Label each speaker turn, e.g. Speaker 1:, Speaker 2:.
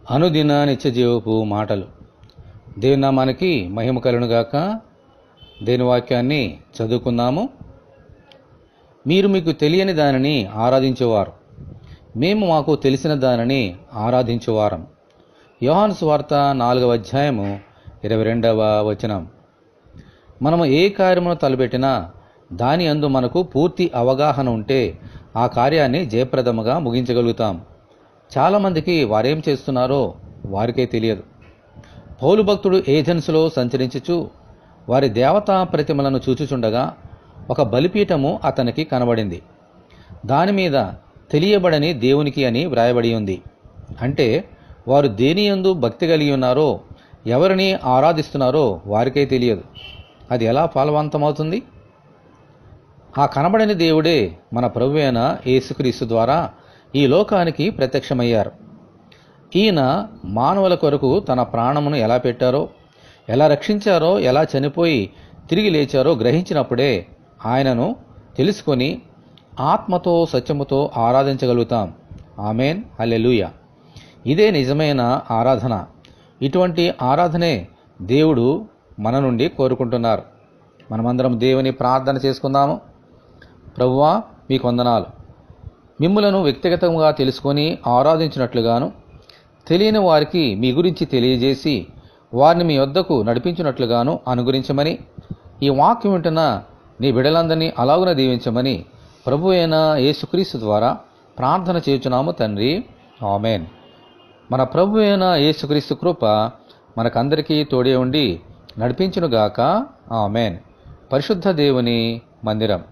Speaker 1: అనుదిన నిత్యజీవపు మాటలు. దేవుని నామానికి మహిమ కలుగునుగాక. దేవుని వాక్యాన్ని చదువుకుందాము. మీరు మీకు తెలియని దానిని ఆరాధించేవారు, మేము మాకు తెలిసిన దానిని ఆరాధించేవారం. యోహాను సువార్త 4వ అధ్యాయము 22వ వచనం. మనము ఏ కార్యమును తలపెట్టినా దాని యందు మనకు పూర్తి అవగాహన ఉంటే ఆ కార్యాన్ని జయప్రదముగా ముగించగలుగుతాం. చాలామందికి వారేం చేస్తున్నారో వారికే తెలియదు. పౌలు భక్తుడు ఏథెన్సులో సంచరించుచు వారి దేవతా ప్రతిమలను చూచుచుండగా ఒక బలిపీఠము అతనికి కనబడింది. దానిమీద తెలియబడని దేవునికి అని వ్రాయబడి ఉంది. అంటే వారు దేనియందు భక్తి కలిగి ఉన్నారో, ఎవరిని ఆరాధిస్తున్నారో వారికే తెలియదు. అది ఎలా ఫలవంతమవుతుంది? ఆ కనబడని దేవుడే మన ప్రభువైన యేసుక్రీస్తు ద్వారా ఈ లోకానికి ప్రత్యక్షమయ్యారు. ఈయన మానవుల కొరకు తన ప్రాణమును ఎలా పెట్టారో, ఎలా రక్షించారో, ఎలా చనిపోయి తిరిగి లేచారో గ్రహించినప్పుడే ఆయనను తెలుసుకొని ఆత్మతో సత్యముతో ఆరాధించగలుగుతాం. ఆమేన్, హల్లెలూయా. ఇదే నిజమైన ఆరాధన. ఇటువంటి ఆరాధనే దేవుడు మన నుండి కోరుకుంటున్నారు. మనమందరం దేవుని ప్రార్థన చేసుకుందాము. ప్రభువా, మీకు వందనాలు. మిమ్ములను వ్యక్తిగతంగా తెలుసుకొని ఆరాధించినట్లుగాను, తెలియని వారికి మీ గురించి తెలియజేసి వారిని మీ వద్దకు నడిపించినట్లుగాను అనుగ్రహించమని, ఈ వాక్యం వింటున్న నీ బిడ్డలందరినీ అలాగున దీవించమని ప్రభు అయిన యేసుక్రీస్తు ద్వారా ప్రార్థన చేయుచున్నాము తండ్రి. ఆమేన్. మన ప్రభు అయిన యేసుక్రీస్తు కృప మనకందరికీ తోడే ఉండి నడిపించునుగాక. ఆమేన్. పరిశుద్ధ దేవుని మందిరం.